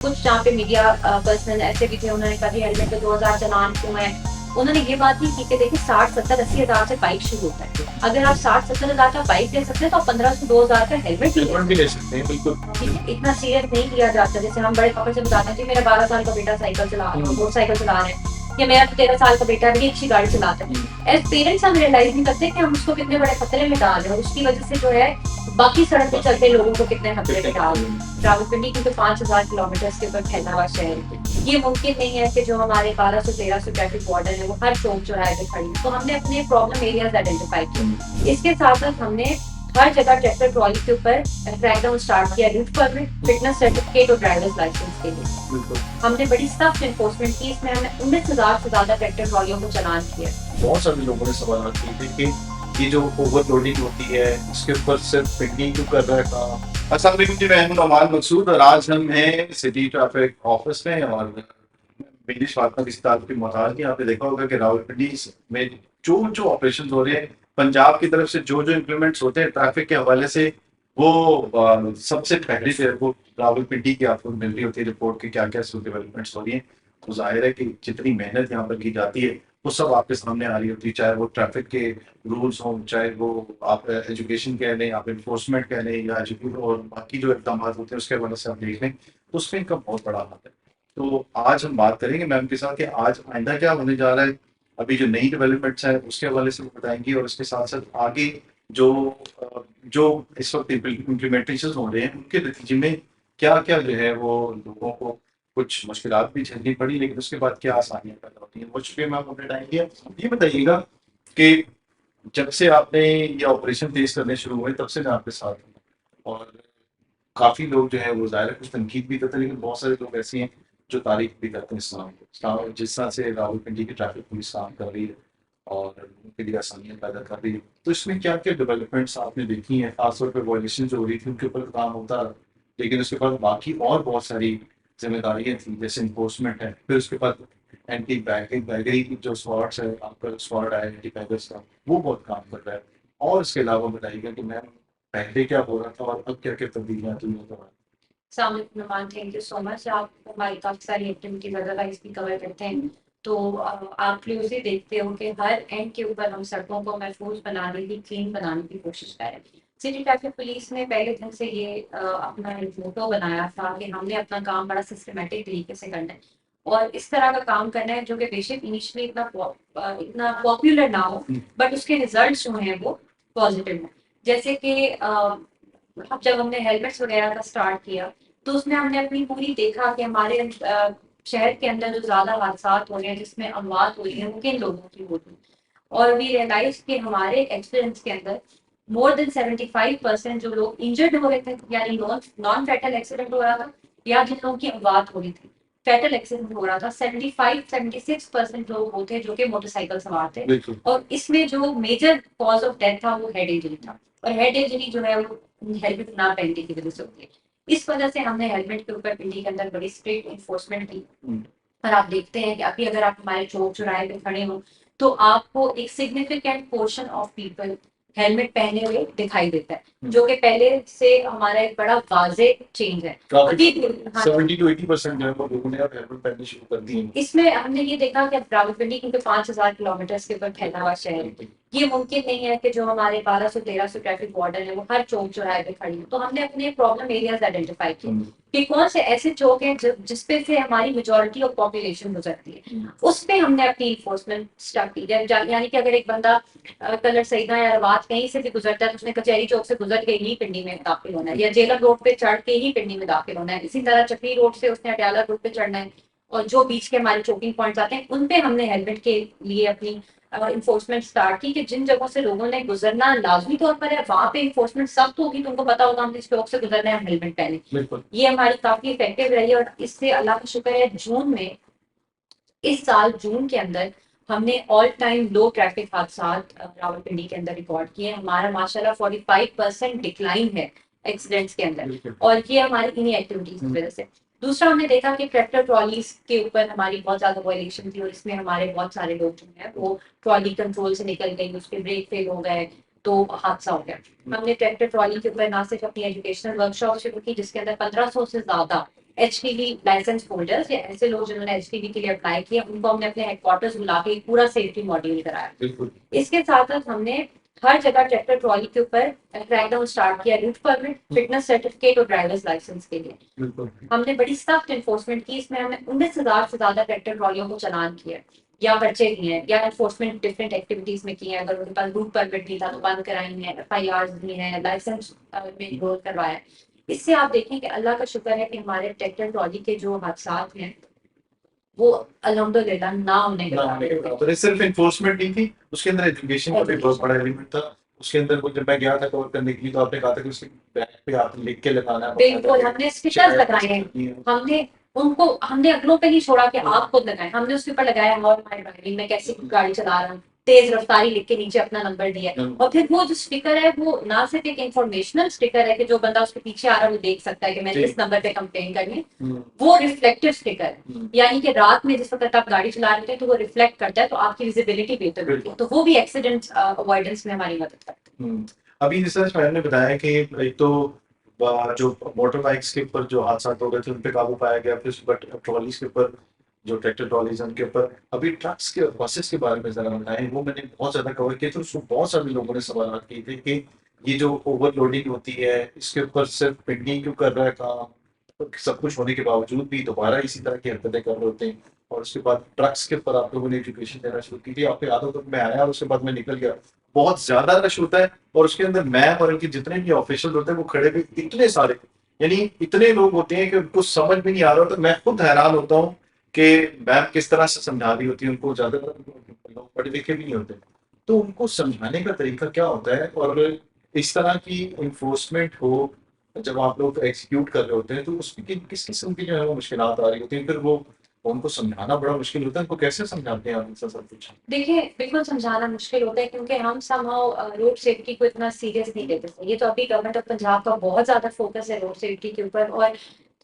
कुछ जहाँ पे मीडिया पर्सनल ऐसे भी थे, उन्होंने कहा हेलमेट पे 2000 चालान क्यों है। उन्होंने ये बात नहीं की कि देखिए 60-70-80 हज़ार से बाइक शुरू होता है। अगर आप 60-70 हज़ार का बाइक ले सकते हैं तो आप 1500-2000 का हेलमेट भी ले सकते हैं। बिल्कुल ठीक है, इतना सीरियस नहीं लिया जाता। जैसे हम बड़े पापा से बताते हैं कि मेरा 12 साल का बेटा साइकिल चला मोटरसाइकिल चला रहा है, या मेरा 13 साल का बेटा भी अच्छी गाड़ी चलाता है। एज पेरेंट्स हम रियलाइज नहीं करते कि हम उसको कितने बड़े खतरे में डाल रहे हैं, उसकी वजह से जो है बाकी सड़क पे चलते लोगों को कितने खतरे में डाल रहे हैं। रावलपिंडी क्योंकि 5000 किलोमीटर के ऊपर फैला हुआ शहर है, ये मुमकिन नहीं है कि जो हमारे 1200-1300 ट्रैफिक वार्डन है वो हर चौक चौराहे पे खड़ी है। तो हमने अपने प्रॉब्लम एरियाज आइडेंटिफाई किए। इसके साथ साथ हमने हर जगह ट्रैक्टर ट्रॉली के ऊपर क्रैकडाउन स्टार्ट किया, रूट परमिट, फिटनेस सर्टिफिकेट और ड्राइवर्स लाइसेंस के लिए। हमने बड़ी सख्त एनफोर्समेंट की। इसमें हमने 19,000 से ज्यादा ट्रैक्टर ट्रॉलियों को चालान किया। बहुत सारे लोगों ने सवाल किए थे कि ये जो ओवरलोडिंग होती है इसके ऊपर सिर्फ पिंडिंग क्यों कर रहा है काम। अस्सलाम वालेकुम जी, मैं हूं नौमान मकसूद और आज हम हैं सिटी ट्रैफिक ऑफिस में और मेरी फातमा किसी ताल्लुक की मोहताज की। आपने देखा होगा कि रावलपिंडी में जो ऑपरेशन हो रहे हैं पंजाब की तरफ से जो इम्प्लीमेंट्स होते हैं ट्रैफिक के हवाले से, वो सबसे पहले जो है वो रावलपिंडी की आपको मिल रही होती है रिपोर्ट की क्या क्या डेवलपमेंट्स हो रही हैं। तो जाहिर है कि जितनी मेहनत यहाँ पर की जाती है वो सब आपके सामने आ रही होती है, चाहे वो ट्रैफिक के रूल्स हों, चाहे वो आप एजुकेशन कह लें, आप इन्फोर्समेंट कह लें, या और बाकी जो इकदाम होते हैं उसके हवाले से आप देख लें तो उसमें इनका बहुत बड़ा हाथ है। तो आज हम बात करेंगे मैम के साथ कि आज आइंदा क्या होने जा रहा है, अभी जो नई डेवलपमेंट्स हैं उसके हवाले से वो बताएंगी और उसके साथ साथ आगे जो जो इस वक्त इम्प्लीमेंटेशन हो रहे हैं उनके नतीजे में क्या क्या जो है वो लोगों को कुछ मुश्किलात भी झेलनी पड़ी, लेकिन उसके बाद क्या आसानियां पैदा होती हैं। वो चुके मैम अपने टाइम दिया। ये बताइएगा कि जब से आपने ये ऑपरेशन तेज करने शुरू हुए तब से मैं आपके साथ हूँ और काफी लोग जो है वो जाहिर है कुछ तनकीद भी करते हैं, लेकिन बहुत सारे लोग ऐसे हैं जो तारीफ भी करते हैं इस्लाम को। जिस तरह से रावलपिंडी की ट्रैफिक पुलिस काम कर रही है और उनके लिए आसानियां पैदा कर रही है, तो इसमें क्या क्या डेवलपमेंट्स आपने देखी हैं? खासतौर पर वायलेशन जो हो रही थी उनके ऊपर काम होता रहा, लेकिन उसके बाद बाकी और बहुत सारी जिम्मेदारियां थी जैसे इन्फोर्समेंट है, फिर उसके बाद एंटी बैगिंग बैगरी की जो स्वाट्स है, आपका स्वाट है एंटी बैगर्स का, वो बहुत काम कर रहा है। और इसके अलावा बताइएगा कि मैम पहले क्या हो रहा था और अब क्या क्या तब्दीलियां हुई हैं दोबारा। नुमान, थैंक यू सो मच। आप हमारी काफी सारी एक्टिविटीज अदरवाइज भी कवर करते हैं, तो आप क्लोजली देखते हो कि हर एंड के ऊपर हम सड़कों को महफूज बनाने की, क्लीन बनाने की कोशिश कर रहे हैं। सिटी ट्रैफिक पुलिस ने पहले दिन से ये अपना एक मोटो बनाया था कि हमने अपना काम बड़ा सिस्टमेटिक तरीके से करना है और इस तरह का काम करना है जो कि बेशक इनिशियली इतना पॉपुलर ना हो, बट उसके रिजल्ट्स जो हैं वो पॉजिटिव हैं। जैसे कि अब जब हमने हेलमेट्स वगैरह का स्टार्ट किया तो उसमें हमने अपनी पूरी देखा कि हमारे शहर के अंदर जो ज्यादा हादसा हो रहे हैं जिसमें अमवात हो रही है वो किन लोगों की होती है। और वी रियलाइज कि हमारे एक्सपीरियंस के अंदर मोर देन 75% जो लोग इंजर्ड हो रहे थे, यानी नॉन फैटल एक्सीडेंट हो रहा था, या जिन लोगों की अमवात हो रही थी फैटल एक्सीडेंट हो रहा था, 75-76% लोग वो थे जो कि मोटरसाइकिल सवार थे। और इसमें जो मेजर कॉज ऑफ डेथ था वो हेड इंजरी था, और हेड इंजरी जो है वो हेलमेट ना पहनने की वजह से होती है। इस वजह से हमने हेलमेट के ऊपर पिंडी के अंदर बड़ी स्ट्रिक्ट इन्फोर्समेंट की। और आप देखते हैं कि अभी अगर आप हमारे चौक चौराहे पे खड़े हो तो आपको एक significant portion of people helmet पहने हुए दिखाई देता है, जो कि पहले से हमारा एक बड़ा वाजे चेंज है। अभी 70-80% जो है वो लोगों ने अब हेलमेट पहनने शुरू कर दिए हैं। इसमें हमने ये देखा कि रावलपिंडी क्योंकि 5000 किलोमीटर के ऊपर फैला हुआ शहर है, ये मुमकिन नहीं है कि जो हमारे 1200-1300 ट्रैफिक वार्डन है वो हर चौक चौराहे पे खड़ी हो। तो हमने अपने प्रॉब्लम एरियाज आइडेंटिफाई किए कि कौन से ऐसे चौक हैं जिसपे से हमारी मेजोरिटी ऑफ पॉपुलेशन गुजरती है, उस पे हमने अपनी इन्फोर्समेंट स्टार्ट की। यानी कि अगर एक बंदा कलर सईदा या रवात कहीं से भी गुजरता है तो उसने कचहरी चौक से गुजर के ही पिंडी में दाखिल होना है, या जेलर रोड पे चढ़ के ही पिंडी में दाखिल होना है। इसी तरह चक्री रोड से उसने अटयाला रोड पे चढ़ना है, और जो बीच के हमारे चोकिंग पॉइंट्स आते हैं उन पे हमने हेलमेट के लिए अपनी इन्फोर्समेंट स्टार्ट की कि जिन जगहों से लोगों ने गुजरना लाजमी तौर पर है वहां पे इन्फोर्समेंट सख्त होगी, तुमको पता होगा हम इस चौक से गुजरना है, हम हेलमेट पहने। ये हमारी काफी इफेक्टिव रही है। और इससे अल्लाह का शुक्र है जून में, इस साल जून के अंदर हमने ऑल टाइम लो ट्रैफिक हादसा रावलपिंडी के अंदर रिकॉर्ड किए। हमारा माशाल्लाह 45% डिक्लाइन है एक्सीडेंट्स के अंदर, और ये हमारी इन्हीं एक्टिविटीज की वजह से। दूसरा हमने देखा कि ट्रैक्टर ट्रॉलीज के ऊपर हमारी बहुत ज्यादा वायलेशन थी, और इसमें हमारे बहुत सारे लोग जो है वो ट्रॉली कंट्रोल से निकल गई, उसके ब्रेक फेल हो गए तो हादसा हो गया। हमने ट्रैक्टर ट्रॉली के ऊपर ना सिर्फ अपनी एजुकेशनल वर्कशॉप शुरू की जिसके अंदर 1500 से ज्यादा HTV लाइसेंस होल्डर्स या ऐसे लोग जिन्होंने HTV के लिए अप्लाई किया, उनको हमने अपने हेडक्वार्टर्स बुला के एक पूरा सेफ्टी मॉड्यूल कराया। बिल्कुल। इसके साथ साथ हमने हर जगह ट्रैक्टर ट्रॉली के ऊपर क्रैकडाउन स्टार्ट किया, रूट परमिट, फिटनेस सर्टिफिकेट और ड्राइवर्स लाइसेंस के लिए। बिल्कुल। हमने बड़ी सख्त एनफोर्समेंट की। इसमें हमने 19,000 से ज्यादा ट्रैक्टर ट्रॉलियों को चालान किया या पर्चे दिए हैं, या एनफोर्समेंट डिफरेंट एक्टिविटीज में की है। अगर उनके पास रूट परमिट नहीं था तो बंद कराई है, FIRs दी हैं, लाइसेंस में इनरोल करवाया है। इससे आप देखें कि अल्लाह का शुक्र है कि हमारे ट्रैक्टर ट्रॉली के जो हादसात हैं वो अल्हम्दुलिल्लाह ना होने के बराबर। सिर्फ एनफोर्समेंट नहीं थी, उसके अंदर एजुकेशन का भी बहुत बड़ा एलिमेंट था। उसके अंदर वो जब मैं गया था कवर करने के लिए, तो आपने कहा था कि उसके बैक पे आप लिख के लगाना है। बिल्कुल, हमने स्टिकर्स लगाए हैं। हमने अगलों पे नहीं छोड़ा कि आप खुद लगाएं, हमने उसके ऊपर लगाया और हमारी ड्राइविंग में कैसी गाड़ी चला रहा हूँ, तेज रफ्तारी लिख के नीचे अपना नंबर दिया है। और फिर वो जो स्टिकर है वो ना सिर्फ एक इंफॉर्मेशनल स्टिकर है कि जो बंदा उसके पीछे आ रहा है वो देख सकता है कि मैंने इस नंबर पे कंप्लेन करनी है, वो रिफ्लेक्टिव स्टिकर है। यानी कि रात में जिस वक्त आप गाड़ी चला रहे थे तो वो रिफ्लेक्ट करता है, तो आपकी विजिबिलिटी बेहतर होती है, तो वो भी एक्सीडेंट अवॉइडेंस में हमारी मदद करता है। अभी रिसर्च मैडम ने बताया कि एक तो जो मोटर बाइक्स के ऊपर जो हादसा हो गए थे उन पे काबू पाया गया, फिर बट ट्रॉलीज के ऊपर जो ट्रैक्टर ट्रॉलीज उनके ऊपर। अभी ट्रक्स के बसेस के बारे में जरा बताएं, वो मैंने बहुत ज्यादा कवर किया, तो उसमें बहुत सारे लोगों ने सवाल किए थे कि ये जो ओवरलोडिंग होती है इसके ऊपर सिर्फ पेंटिंग क्यों कर रहा है काम, तो सब कुछ होने के बावजूद भी दोबारा इसी तरह की हरकतें कर रहे होते हैं। और उसके बाद ट्रक्स के ऊपर आप लोगों ने एजुकेशन देना शुरू की थी, आपको याद हो, तो मैं आया और उसके बाद मैं निकल गया, बहुत ज्यादा रश होता है। और उसके अंदर मैम और इनके जितने भी ऑफिशियल होते हैं वो खड़े हुए इतने सारे, यानी इतने लोग होते हैं कि उनको समझ भी नहीं आ रहा होता। मैं खुद हैरान होता हूँ कि मैम किस तरह से समझा रही होती है उनको। ज्यादातर लोग पढ़े लिखे भी नहीं होते, तो उनको समझाने का तरीका क्या होता है। और इस तरह की इन्फोर्समेंट हो जब आप लोग एग्जीक्यूट कर रहे होते हैं, तो उसमें किस किस्म की जो है वो मुश्किल आ रही होती है, फिर वो उनको समझाना बड़ा मुश्किल होता है। उनको कैसे समझाते हैं आप इनसे सब कुछ? देखिए, बिल्कुल समझाना मुश्किल होता है क्योंकि हम समहाउ रोड सेफ्टी को इतना सीरियस नहीं लेते थे। ये तो अभी गवर्नमेंट ऑफ पंजाब का बहुत ज्यादा फोकस है रोड सेफ्टी के ऊपर। और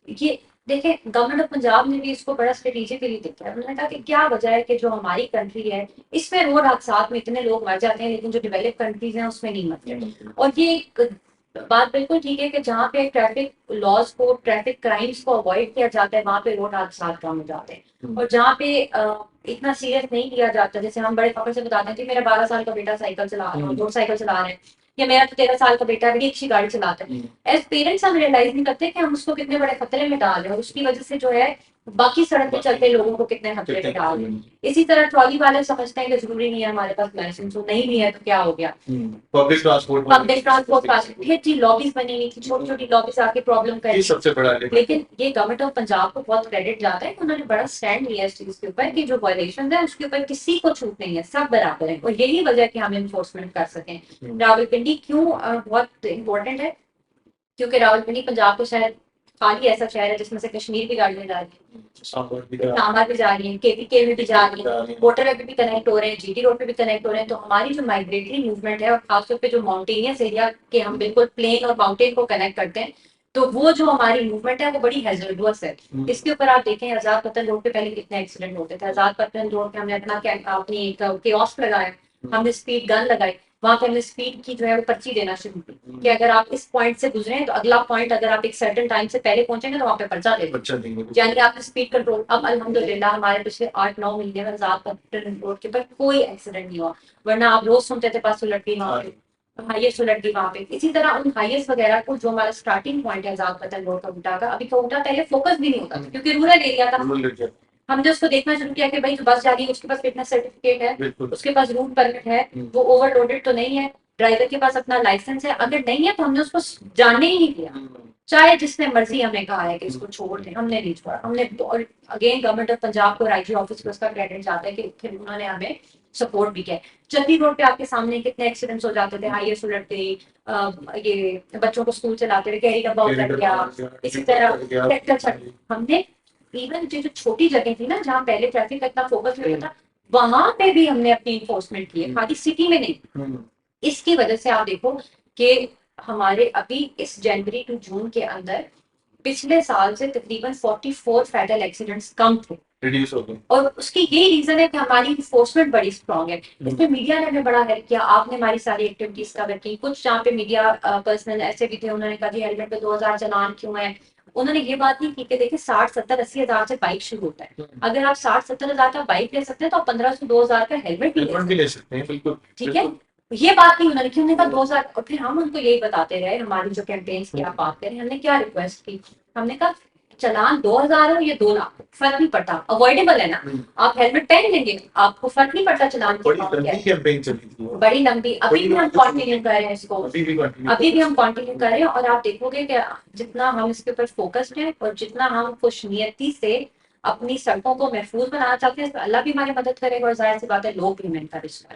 ये देखिए, गवर्नमेंट ऑफ पंजाब ने भी इसको बड़ा स्ट्रेटेजिकली देखा है। उन्होंने कहा कि क्या वजह है कि जो हमारी कंट्री है इसमें रोड हादसात में इतने लोग मर जाते हैं, लेकिन जो डेवलप कंट्रीज हैं उसमें नहीं मरते। और ये एक बात बिल्कुल ठीक है कि जहाँ पे ट्रैफिक लॉज को, ट्रैफिक क्राइम्स को अवॉइड किया जाता है, वहाँ पे रोड हादसात कम हो जाते हैं। और जहाँ पे इतना सीरियस नहीं लिया जाता, जैसे हम बड़े फख्र से बताते थे मेरा 12 साल का बेटा साइकिल चला रहा है, मोटरसाइकिल चला रहे हैं, या मेरा तो 13 साल का बेटा बड़ी अच्छी गाड़ी चलाता है। एज पेरेंट्स हम रियलाइज नहीं करते कि हम उसको कितने बड़े खतरे में डाल रहे हैं, और उसकी वजह से जो है बाकी सड़क पे चलते लोगों को कितने खतरे में डाल रहे हैं। इसी तरह ट्रॉली वाले समझते हैं कि जरूरी नहीं है हमारे पास लाइसेंस हो, नहीं भी है तो क्या हो गया। पब्लिक ट्रांसपोर्ट ढेर सी लॉबीज बनी हुई थी, छोटी छोटी लॉबीज आके प्रॉब्लम कर सबसे बड़ा लेकिन ये गवर्नमेंट ऑफ पंजाब को बहुत क्रेडिट जाता है कि उन्होंने बड़ा स्टैंड लिया इस चीज के ऊपर कि जो वायलेशन है उसके ऊपर किसी को छूट नहीं है, सब बराबर है। और यही वजह है कि हम इन्फोर्समेंट कर सकें। रावलपिंडी क्यों बहुत इंपॉर्टेंट है, क्योंकि रावलपिंडी पंजाब को शायद खाली ऐसा शहर है जिसमें से कश्मीर की गाड़ियां जा रही है, सांभर भी जा रही है, KPK में भी जा रही है, मोटरवे पे भी कनेक्ट हो रहे हैं, GT रोड पे भी कनेक्ट हो रहे हैं। तो हमारी जो माइग्रेटरी मूवमेंट है, और खासतौर पे जो माउंटेनियस एरिया के हम बिल्कुल प्लेन और माउंटेन को कनेक्ट करते हैं, तो वो जो हमारी मूवमेंट है वो बड़ी हैजर्डस है। इसके ऊपर आप देखें आजाद पतन रोड पे पहले कितने एक्सीडेंट होते थे। आजाद पतन रोड पे हमने अपना अपनी एक कियोस्क लगाया, हमने स्पीड गन लगाई, वहां पे हमने स्पीड की जो है वो पर्ची देना शुरू की कि अगर आप इस पॉइंट से गुजरे तो अगला पॉइंट अगर आप एक सर्टेन टाइम से पहले पहुंचेंगे तो वहां पे पर्चा देंगे, यानी आपने स्पीड कंट्रोल। अब अल्हम्दुलिल्लाह हमारे पिछले 8-9 महीने में आजाद पतन रोड के ऊपर कोई एक्सीडेंट नहीं हुआ, वरना आप रोज सुनते थे बस उलट गई वहां पे, हाईएस्ट उलट गई वहां पे। इसी तरह उन हाईएस्ट वगैरह को, जो हमारा स्टार्टिंग पॉइंट है आजाद पतन रोड का उठा का, अभी का उठा पहले फोकस भी नहीं होता था क्योंकि रूरल एरिया था। हमने उसको देखना शुरू किया कि भाई जो बस जा रही है उसके पास फिटनेस सर्टिफिकेट है, उसके पास रूट परमिट है, वो ओवरलोडेड तो नहीं है, ड्राइवर के पास अपना लाइसेंस है। अगर नहीं है तो हमने उसको जानने ही नहीं दिया, चाहे जिसने मर्जी हमें कहा है कि इसको छोड़ दें, हमने नहीं छोड़ा। हमने अगेन गवर्नमेंट ऑफ पंजाब को और IG ऑफिस को उसका क्रेडिट जाता है कि फिर उन्होंने हमें सपोर्ट भी किया। चंदी रोड पे आपके सामने कितने एक्सीडेंट्स हो जाते थे, हाईएस्ट उलट गई, ये बच्चों को स्कूल चलाते हुए कैरी डब्बा उलट गया, इसी तरह ट्रैक्टर। हमने इवन जो छोटी जगह थी ना जहाँ पहले ट्रैफिक का इतना फोकस नहीं था, वहां पे भी हमने अपनी इन्फोर्समेंट की है, खाली सिटी में नहीं। इसकी वजह से आप देखो कि हमारे अभी इस जनवरी टू जून के अंदर पिछले साल से तकरीबन 44 फैटल एक्सीडेंट्स कम थे, रिड्यूस हो गए। और उसकी यही रीजन है कि हमारी इन्फोर्समेंट बड़ी स्ट्रांग है। इसमें मीडिया ने हमें बड़ा हेल्प किया, आपने हमारी सारी एक्टिविटीज कवर की। कुछ जहाँ पे मीडिया पर्सनल ऐसे भी थे, उन्होंने कहा जी हेलमेट पे 2000 चालान क्यों है, उन्होंने ये बात नहीं की कि देखिए 60-70-80 हज़ार से बाइक शुरू होता है, अगर आप 60-70 हज़ार का बाइक ले सकते हैं तो आप 1500-2000 का हेलमेट भी ले हेलमेट सकते भी हैं, ले सकते हैं, बिल्कुल ठीक है। बिल्कुल। ये बात नहीं उन्होंने की, उन्होंने कहा 2000, और फिर हम उनको यही बताते रहे, हमारी जो कैंपेन्स की आप बात करें, हमने क्या रिक्वेस्ट की, हमने कहा चलान 2000 हो या 2 लाख फर्क नहीं पड़ता, अवॉइडेबल है ना, आप हेलमेट पहन लेंगे, आपको फर्क नहीं पड़ता चलान के बड़ी अमाउंट क्या लंबी है। कैंपेन चली थी वो। बड़ी लंबी, अभी भी हम कंटिन्यू कर रहे हैं इसको, अभी भी continue अभी भी हम कंटिन्यू कर रहे हैं, और आप देखोगे कि जितना हम इसके ऊपर फोकस्ड हैं और जितना हम खुशनियती से अपनी सड़कों को महफूज बनाना चाहते हैं, अल्लाह भी हमारी मदद करेगा और जाहिर सी बात है लोग भी हमें encourage करेंगे।